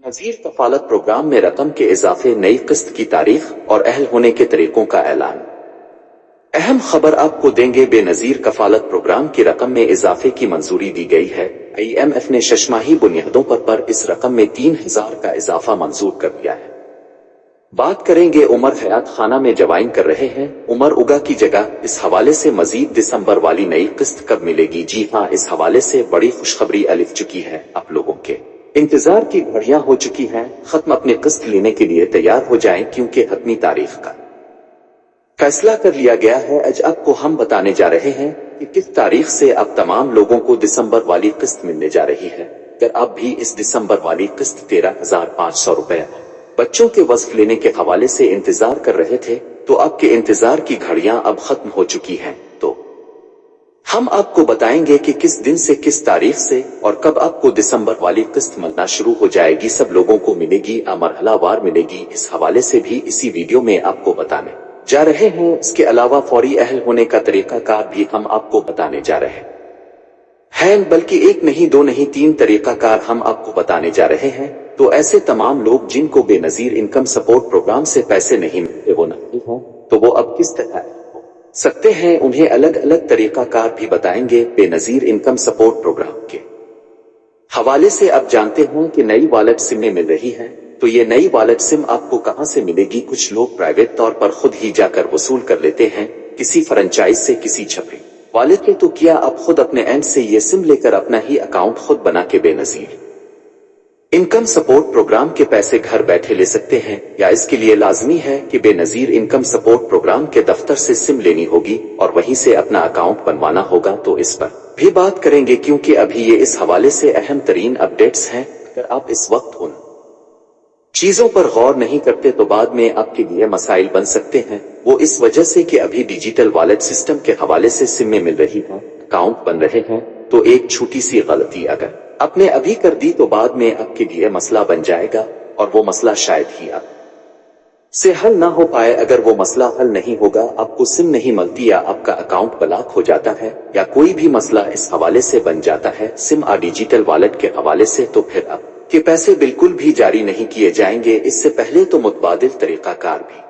नज़ीर कफालत programme में रकम के इजाफे, नई किस्त की तारीख और अहल होने के तरीकों का ऐलान। अहम खबर आपको देंगे। बेनज़ीर कफालत प्रोग्राम की रकम में इजाफे की मंजूरी दी गई है। IMF ने शशमाही बुनियादों पर इस रकम में 3000 का इजाफा मंजूर कर दिया है। बात करेंगे उमर हयात खाना में जवाइन कर रहे हैं, उमर उगा की जगह। इस हवाले से मजीद दिसंबर वाली नई किस्त कब मिलेगी? जी हाँ, इस हवाले से बड़ी खुशखबरी अलिफ चुकी है। आप लोगों के इंतजार की घड़ियां हो चुकी हैं खत्म। अपनी किस्त लेने के लिए तैयार हो जाएं, क्योंकि हतमी तारीख का फैसला कर लिया गया है। आज आपको हम बताने जा रहे हैं कि किस तारीख से अब तमाम लोगों को दिसंबर वाली किस्त मिलने जा रही है। अगर आप भी इस दिसंबर वाली किस्त 13,500 रुपए बच्चों के वज़्फ़ लेने के हवाले से इंतजार कर रहे थे, तो आपके इंतजार की घड़ियां अब खत्म हो चुकी हैं। तो हम आपको बताएंगे कि किस दिन से, किस तारीख से और कब आपको दिसंबर वाली किस्त मिलना शुरू हो जाएगी। सब लोगों को मिलेगी या मरहलावार मिलेगी, इस हवाले से भी इसी वीडियो में आपको बताने जा रहे हैं। इसके अलावा फौरी अहल होने का तरीकाकार भी हम आपको बताने जा रहे हैं, बल्कि एक नहीं, दो नहीं, 3 तरीकाकार हम आपको बताने जा रहे हैं। तो ऐसे तमाम लोग जिनको बेनज़ीर इनकम सपोर्ट प्रोग्राम से पैसे नहीं मिलते, वो नहीं हो, तो वो अब किस तरह हो सकते हैं, उन्हें अलग अलग तरीकाकार भी बताएंगे। बेनज़ीर इनकम सपोर्ट प्रोग्राम के हवाले से अब जानते हैं कि नई वॉलेट सिमें मिल रही है। तो ये नई वॉलेट सिम आपको कहां से मिलेगी? कुछ लोग प्राइवेट तौर पर खुद ही जाकर वसूल कर लेते हैं, किसी फ्रेंचाइज से, किसी छपरी वाले के। तो किया आप खुद अपने एंड से ये सिम लेकर अपना ही अकाउंट खुद बना के बेनज़ीर इनकम सपोर्ट प्रोग्राम के पैसे घर बैठे ले सकते हैं, या इसके लिए लाजमी है कि बेनज़ीर इनकम सपोर्ट प्रोग्राम के दफ्तर से सिम लेनी होगी और वहीं से अपना अकाउंट बनवाना होगा। तो इस पर भी बात करेंगे, क्योंकि अभी ये इस हवाले से अहम तरीन अपडेट्स हैं। अगर आप इस वक्त उन चीजों पर गौर नहीं करते तो बाद में आपके लिए मसाइल बन सकते हैं। वो इस वजह से कि अभी डिजिटल वॉलेट सिस्टम के हवाले से सिमें मिल रही हैं, अकाउंट बन रहे हैं। तो एक छोटी सी गलती अगर आपने अभी कर दी तो बाद में आपके लिए मसला बन जाएगा, और वो मसला शायद ही आप से हल ना हो पाए। अगर वो मसला हल नहीं होगा, आपको सिम नहीं मिलती, या आपका अकाउंट ब्लॉक हो जाता है, या कोई भी मसला इस हवाले से बन जाता है सिम और डिजिटल वॉलेट के हवाले से, तो फिर आप के पैसे बिल्कुल भी जारी नहीं किए जाएंगे। इससे पहले तो मुतबादिल तरीकाकार भी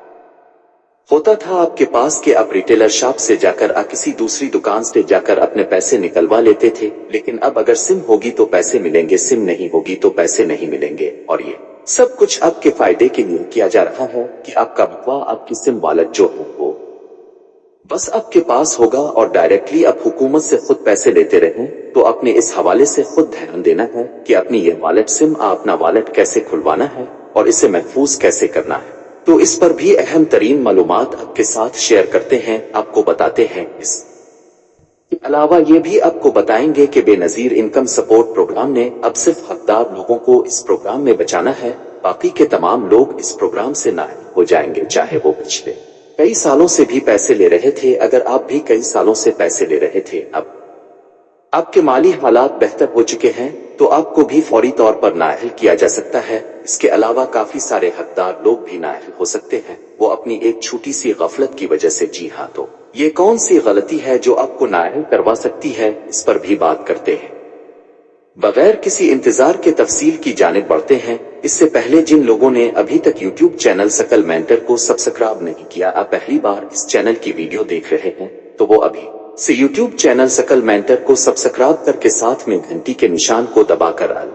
होता था आपके पास कि आप रिटेलर शॉप से जाकर या किसी दूसरी दुकान से जाकर अपने पैसे निकलवा लेते थे। लेकिन अब अगर सिम होगी तो पैसे मिलेंगे, सिम नहीं होगी तो पैसे नहीं मिलेंगे। और ये सब कुछ आपके फायदे के लिए किया जा रहा है कि आपका बकवा, आपकी सिम वॉलेट जो है वो बस आपके पास होगा और डायरेक्टली आप हुकूमत से खुद पैसे लेते रहें। तो आपने इस हवाले से खुद ध्यान देना है कि अपनी ये वॉलेट सिम अपना वॉलेट कैसे खुलवाना है और इसे महफूज कैसे करना है। तो इस पर भी अहम तरीन मालूमात आपके साथ शेयर करते हैं, आपको बताते हैं। इसके अलावा ये भी आपको बताएंगे कि बेनज़ीर इनकम सपोर्ट प्रोग्राम ने अब सिर्फ हकदार लोगों को इस प्रोग्राम में बचाना है, बाकी के तमाम लोग इस प्रोग्राम से नाअहल हो जाएंगे, चाहे वो पिछले कई सालों से भी पैसे ले रहे थे। अगर आप भी कई सालों से पैसे ले रहे थे, अब आपके माली हालात बेहतर हो चुके हैं, तो आपको भी फौरी तौर पर नाअहल किया जा सकता है। इसके अलावा काफी सारे हकदार लोग भी नाअहल हो सकते हैं, वो अपनी एक छोटी सी गफलत की वजह से। जी हाँ, तो ये कौन सी गलती है जो आपको नाअहल करवा सकती है, इस पर भी बात करते हैं। बगैर किसी इंतजार के तफसील की जानिब बढ़ते हैं। इससे पहले जिन लोगों ने अभी तक यूट्यूब चैनल सकल मेंटर को सब्सक्राइब नहीं किया, आप पहली बार इस चैनल की वीडियो देख रहे हैं, तो वो अभी से यूट्यूब चैनल सकल मेंटर को सब्सक्राइब करके साथ में घंटी के निशान को दबाकर आल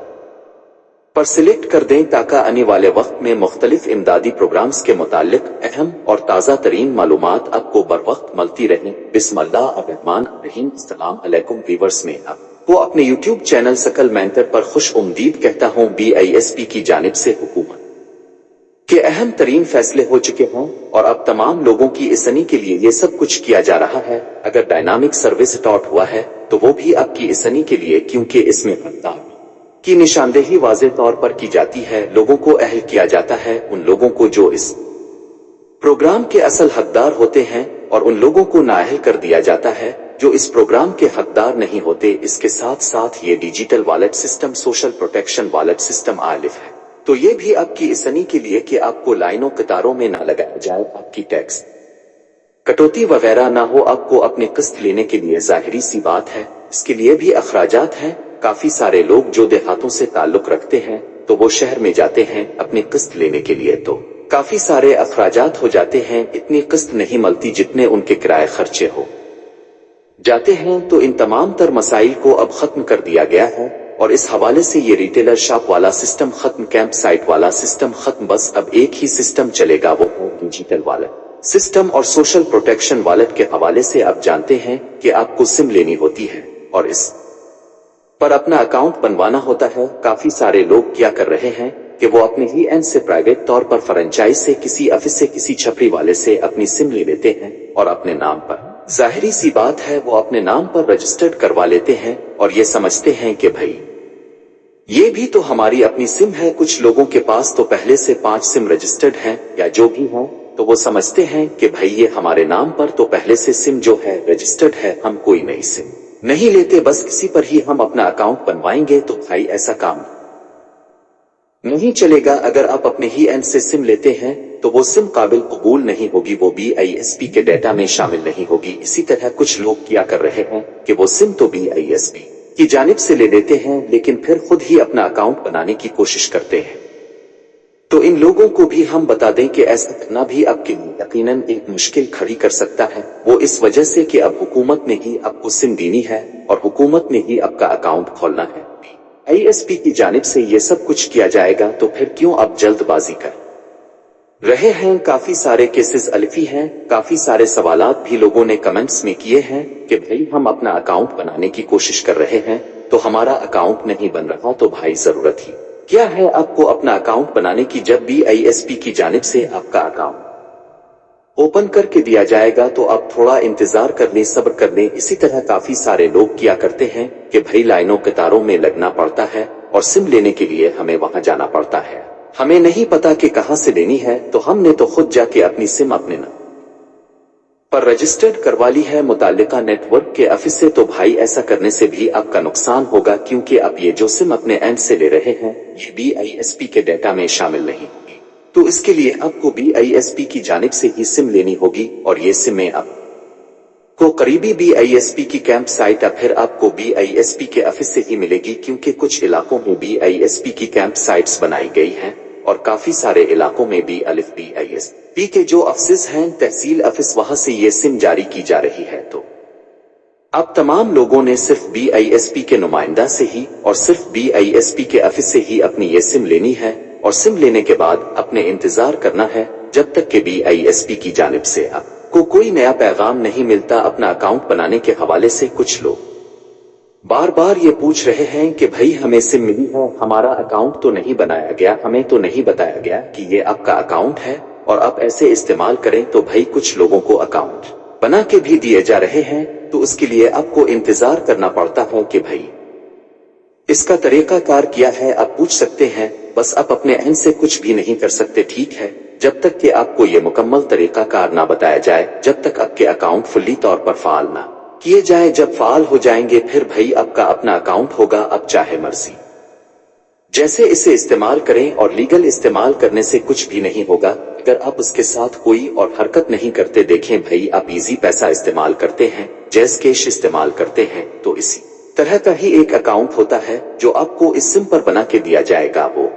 पर सिलेक्ट कर दें, ताकि आने वाले वक्त में मुख्तलिफ इमदादी प्रोग्राम्स के मुतालिक अहम और ताज़ा तरीन मालूमात आपको बर वक्त मिलती रहें। बिस्मिल्लाहिर्रहमानिर्रहीम। अस्सलाम अलैकुम व्यूअर्स, में आपको अपने यूट्यूब चैनल सकल मेंटर पर खुश उम्दीद कहता हूँ। BISP की जानिब से हुकूमत के अहम तरीन फैसले हो चुके हों और अब तमाम लोगों की आसानी के लिए ये सब कुछ किया जा रहा है। अगर डायनामिक सर्विस स्टार्ट हुआ है तो वो भी आपकी आसानी के लिए, क्योंकि इसमें हकदार की निशानदेही वाज़े तौर पर की जाती है। लोगों को अहल किया जाता है, उन लोगों को जो इस प्रोग्राम के असल हकदार होते हैं, और उन लोगों को नाअहल कर दिया जाता है जो इस प्रोग्राम के हकदार नहीं होते। इसके साथ साथ ये digital wallet system, social protection wallet system Alif है, तो ये भी आपकी आसानी के लिए कि आपको लाइनों कतारों में ना लगाया जाए, आपकी टैक्स कटौती वगैरह ना हो, आपको अपने किस्त लेने के लिए। जाहिरी सी बात है इसके लिए भी अखराजात हैं, काफी सारे लोग जो देहातों से ताल्लुक रखते हैं तो वो शहर में जाते हैं अपनी किस्त लेने के लिए, तो काफी सारे अखराजात हो जाते हैं, इतनी किस्त नहीं मिलती जितने उनके किराए खर्चे हो जाते हैं। तो इन तमाम तर मसाइल को अब खत्म कर दिया गया है और इस हवाले से ये रिटेलर शॉप वाला सिस्टम खत्म, कैंप साइट वाला सिस्टम खत्म। बस अब एक ही सिस्टम चलेगा, वो डिजिटल वॉलेट सिस्टम। और सोशल प्रोटेक्शन वॉलेट के हवाले से आप जानते हैं कि आपको सिम लेनी होती है और इस पर अपना अकाउंट बनवाना होता है। काफी सारे लोग क्या कर रहे हैं कि वो अपने ही एंड से प्राइवेट तौर पर फ्रेंचाइज से, किसी ऑफिस से, किसी छपरी वाले से अपनी सिम ले लेते हैं और अपने नाम पर, जाहिरी सी बात है, वो अपने नाम पर रजिस्टर्ड करवा लेते हैं और ये समझते हैं कि भाई ये भी तो हमारी अपनी सिम है। कुछ लोगों के पास तो पहले से 5 सिम रजिस्टर्ड हैं या जो भी हैं, तो वो समझते हैं कि भाई ये हमारे नाम पर तो पहले से सिम जो है रजिस्टर्ड है, हम कोई नई सिम नहीं लेते, बस किसी पर ही हम अपना अकाउंट बनवाएंगे। तो भाई ऐसा काम नहीं चलेगा। अगर आप अपने ही एंड से सिम लेते हैं तो वो सिम काबिल कबूल नहीं होगी, वो BISP के डेटा में शामिल नहीं होगी। इसी तरह कुछ लोग क्या कर रहे हैं कि वो सिम तो BISP की जानिब से ले लेते हैं लेकिन फिर खुद ही अपना अकाउंट बनाने की कोशिश करते हैं। तो इन लोगों को भी हम बता दें कि ऐसा करना भी आपके लिए यकीनन एक मुश्किल खड़ी कर सकता है। वो इस वजह से कि अब हुकूमत ने ही आपको सिम देनी है और हुकूमत ने ही आपका अकाउंट खोलना है, BISP की जानिब से ये सब कुछ किया जाएगा, तो फिर क्यों आप जल्दबाजी कर रहे हैं। काफी सारे केसेस अल्फी हैं, काफी सारे सवालात भी लोगों ने कमेंट्स में किए हैं कि भाई हम अपना अकाउंट बनाने की कोशिश कर रहे हैं तो हमारा अकाउंट नहीं बन रहा। तो भाई जरूरत ही क्या है आपको अपना अकाउंट बनाने की, जब BISP की जानिब से आपका अकाउंट ओपन करके दिया जाएगा तो आप थोड़ा इंतजार कर लें, सब्र कर लें। इसी तरह काफी सारे लोग क्या करते हैं कि भाई लाइनों कतारों में लगना पड़ता है और सिम लेने के लिए हमें वहां जाना पड़ता है, हमें नहीं पता कि कहां से लेनी है, तो हमने तो खुद जाके अपनी सिम अपने नाम पर रजिस्टर्ड करवा ली है मुताल्लिका नेटवर्क के ऑफिस से। तो भाई ऐसा करने से भी आपका नुकसान होगा, क्योंकि आप ये जो सिम अपने एंड से ले रहे हैं ये BISP के डेटा में शामिल नहीं होगी। तो इसके लिए आपको BISP की जानिब से ही सिम लेनी होगी और ये सिमें आपको करीबी BISP की कैंप साइट या फिर आपको BISP के ऑफिस से ही मिलेगी, क्योंकि कुछ इलाकों में BISP की कैंप साइट्स बनाई गई हैं और काफी सारे इलाकों में भी BISP के जो ऑफिस हैं, तहसील ऑफिस, वहां से ये सिम जारी की जा रही है। तो अब तमाम लोगों ने सिर्फ BISP के नुमाइंदा से ही और सिर्फ BISP के ऑफिस से ही अपनी ये सिम लेनी है और सिम लेने के बाद अपने इंतजार करना है जब तक कि BISP की जानिब से आपको कोई नया पैगाम नहीं मिलता अपना अकाउंट बनाने के हवाले से। कुछ लोग बार बार ये पूछ रहे हैं कि भाई हमें सिम मिली है, हमारा अकाउंट तो नहीं बनाया गया, हमें तो नहीं बताया गया कि ये आपका अकाउंट है और आप ऐसे इस्तेमाल करें। तो भाई कुछ लोगों को अकाउंट बना के भी दिए जा रहे हैं, तो उसके लिए आपको इंतजार करना पड़ता है कि भाई इसका तरीकाकार क्या है। आप पूछ सकते हैं, बस आप अपने एंड से कुछ भी नहीं कर सकते, ठीक है, जब तक कि आपको ये मुकम्मल तरीकाकार ना बताया जाए, जब तक आपके अकाउंट फुल्ली तौर पर फाल ना किए जाए। जब फाल हो जाएंगे फिर भाई आपका अपना अकाउंट होगा, आप चाहे मर्जी जैसे इसे इस्तेमाल करें और लीगल इस्तेमाल करने से कुछ भी नहीं होगा अगर आप उसके साथ कोई और हरकत नहीं करते। देखें भाई, आप इजी पैसा इस्तेमाल करते हैं, जैज कैश इस्तेमाल करते हैं, तो इसी तरह का ही एक अकाउंट होता है जो आपको इस सिम पर बना के दिया जाएगा। वो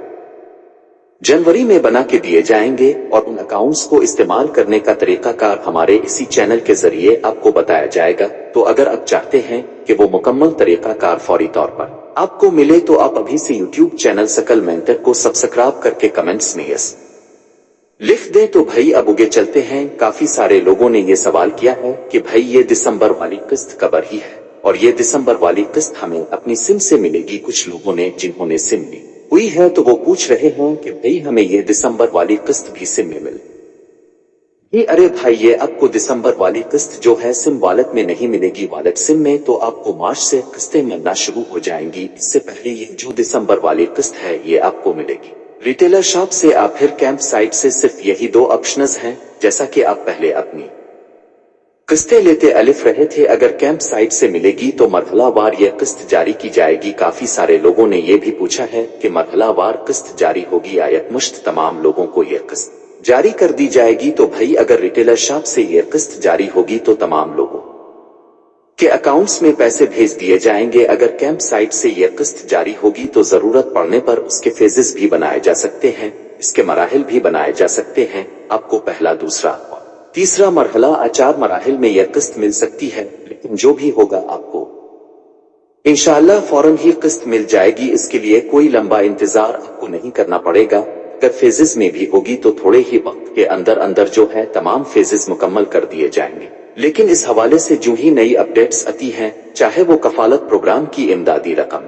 जनवरी में बना के दिए जाएंगे और उन अकाउंट्स को इस्तेमाल करने का तरीकाकार हमारे इसी चैनल के जरिए आपको बताया जाएगा। तो अगर आप चाहते हैं कि वो मुकम्मल तरीकाकार फौरी तौर पर आपको मिले तो आप अभी से YouTube चैनल सकल मेंटर को सब्सक्राइब करके कमेंट्स में यस लिख दें। तो भाई अब उगे चलते हैं। काफी सारे लोगों ने ये सवाल किया है कि भाई ये दिसंबर वाली किस्त कब ही है और ये दिसंबर वाली किस्त हमें अपनी सिम से मिलेगी। कुछ लोगों ने जिन्होंने सिम ली हुई है तो वो पूछ रहे हैं कि भाई हमें ये दिसंबर वाली किस्त भी सिम में मिल अरे भाई, ये आपको दिसंबर वाली किस्त जो है सिम वॉलेट में नहीं मिलेगी, वॉलेट सिम में तो आपको मार्च से किस्तें मिलना शुरू हो जाएंगी। इससे पहले ये जो दिसंबर वाली किस्त है ये आपको मिलेगी रिटेलर शॉप से या फिर कैंप साइट से। सिर्फ यही 2 ऑप्शंस हैं। जैसा कि आप पहले अपनी किस्तें लेते अलिफ रहे थे, अगर कैंप साइट से मिलेगी तो मरहलावार यह किस्त जारी की जाएगी। काफी सारे लोगों ने यह भी पूछा है कि मरहलावार किस्त जारी होगी या यकमुश्त तमाम लोगों को यह किस्त जारी कर दी जाएगी। तो भाई अगर रिटेलर शॉप से यह किस्त जारी होगी तो तमाम लोगों के अकाउंट्स में पैसे भेज दिए जाएंगे। अगर कैंप साइट से ये किस्त जारी होगी तो जरूरत पड़ने पर उसके फेजेस भी बनाए जा सकते हैं, इसके मराहिल भी बनाए जा सकते हैं। आपको पहला, दूसरा और तीसरा मरहला 4 मराहिल में यह किस्त मिल सकती है, लेकिन जो भी होगा आपको इंशाअल्लाह फौरन ही किस्त मिल जाएगी। इसके लिए कोई लंबा इंतजार आपको नहीं करना पड़ेगा। अगर फेजेस में भी होगी तो थोड़े ही वक्त के अंदर अंदर जो है तमाम फेजेस मुकम्मल कर दिए जाएंगे। लेकिन इस हवाले से जो ही नई अपडेट्स आती हैं, चाहे वो कफालत प्रोग्राम की इमदादी रकम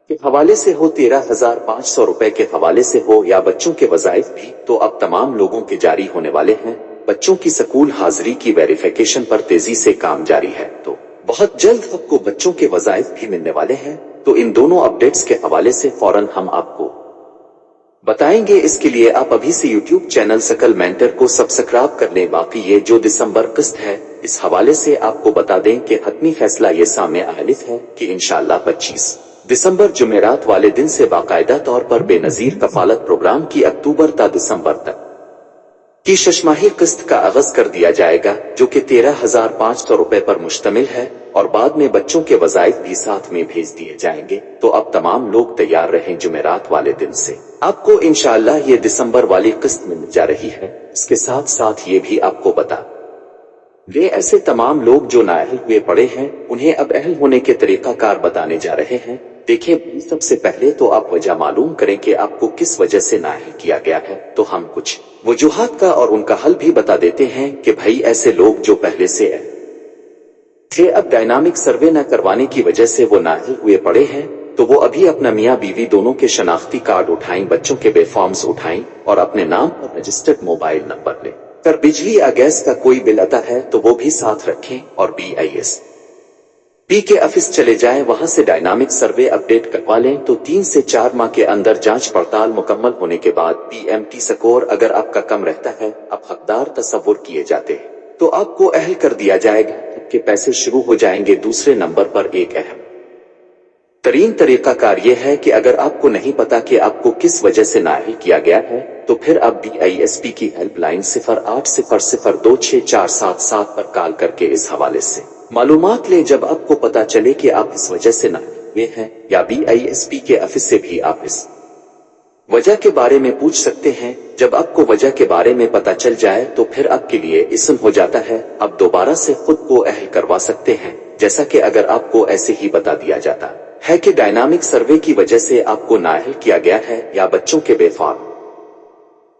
के हवाले से हो, 13,500 रुपए के हवाले से हो, या बच्चों के वज़ाइफ भी, तो अब तमाम लोगों के जारी होने वाले हैं। बच्चों की स्कूल हाजिरी की वेरिफिकेशन पर तेजी से काम जारी है, तो बहुत जल्द आपको बच्चों के वज़ाइफ भी मिलने वाले हैं। तो इन दोनों अपडेट्स के हवाले से फौरन हम आपको बताएंगे। इसके लिए आप अभी से YouTube चैनल सकल मेंटर को सब्सक्राइब कर लें। बाकी ये जो दिसंबर किस्त है, इस हवाले से आपको बता दें कि हतमी फैसला ये सामने आलिफ है कि इंशाअल्लाह 25 दिसंबर जुमेरात वाले दिन से बाकायदा तौर पर बेनजीर कफालत प्रोग्राम की अक्टूबर ता दिसंबर तक की शशमाही किस्त का आगाज कर दिया जाएगा, जो कि 13,500 रुपए पर मुश्तमिल है, और बाद में बच्चों के वज़ाइफ भी साथ में भेज दिए जाएंगे। तो अब तमाम लोग तैयार रहें, जुमेरात वाले दिन से आपको इंशाअल्लाह ये दिसंबर वाली किस्त मिल जा रही है। इसके साथ साथ ये भी आपको बता वे ऐसे तमाम लोग जो नाअहल हुए पड़े हैं, उन्हें अब अहल होने के तरीकाकार बताने जा रहे हैं। देखिए, सबसे पहले तो आप वजह मालूम करें कि आपको किस वजह से नाअहल किया गया है। तो हम कुछ वजूहात का और उनका हल भी बता देते हैं कि भाई ऐसे लोग जो पहले से थे, अब डायनामिक सर्वे न करवाने की वजह से वो नाअहल हुए पड़े हैं, तो वो अभी अपना मियाँ बीवी दोनों के शनाख्ती कार्ड उठाएं, बच्चों के बेफॉर्म्स उठाएं और अपने नाम पर रजिस्टर्ड मोबाइल नंबर ले कर बिजली या गैस का कोई बिल आता है तो वो भी साथ रखें, और BISP के ऑफिस चले जाएं, वहां से डायनामिक सर्वे अपडेट करवा लें। तो 3 से 4 माह के अंदर जांच पड़ताल मुकम्मल होने के बाद PMT स्कोर अगर आपका कम रहता है, अब हकदार तस्वुर किए जाते हैं, तो आपको अहल कर दिया जाएगा। आपके पैसे शुरू हो जाएंगे। दूसरे नंबर पर एक अहम तरीन तरीकाकार यह है कि अगर आपको नहीं पता कि आपको किस वजह से नाअहल किया गया है, तो फिर आप BISP की हेल्पलाइन 0800264777 पर कॉल करके इस हवाले से मालूमात ले। जब आपको पता चले कि आप इस वजह से नाअहल हुए हैं, या BISP के ऑफिस से भी आप इस वजह के बारे में पूछ सकते हैं। जब आपको वजह के बारे में पता चल जाए तो फिर आपके लिए इस्म हो जाता है, अब दोबारा से खुद को अहल करवा सकते हैं। जैसा कि अगर आपको ऐसे ही बता दिया जाता है कि डायनामिक सर्वे की वजह से आपको नाअहल किया गया है, या बच्चों के बेफॉर्म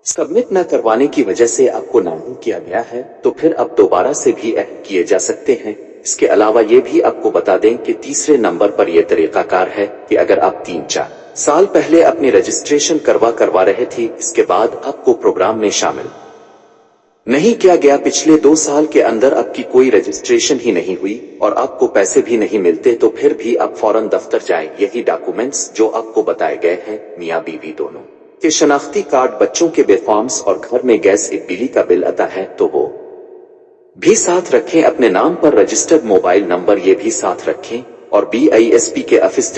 सबमिट न करवाने की वजह से आपको नाअहल किया गया है, तो फिर अब दोबारा से भी अहल किए जा सकते हैं। इसके अलावा ये भी आपको बता दें कि तीसरे नंबर पर यह तरीकाकार है कि अगर आप 3-4 साल पहले अपनी रजिस्ट्रेशन करवा रहे थे, इसके बाद आपको प्रोग्राम में शामिल नहीं किया गया, पिछले 2 साल के अंदर आपकी कोई रजिस्ट्रेशन ही नहीं हुई और आपको पैसे भी नहीं मिलते, तो फिर भी आप फौरन दफ्तर जाएं। यही डॉक्यूमेंट्स जो आपको बताए गए हैं, मियाँ बीवी दोनों के शनाख्ती कार्ड, बच्चों के बेफॉर्म्स और घर में गैस एक बिजली का बिल आता है तो वो भी साथ रखें। अपने नाम पर रजिस्टर्ड मोबाइल नंबर ये भी साथ रखें, और BISP के ऑफिस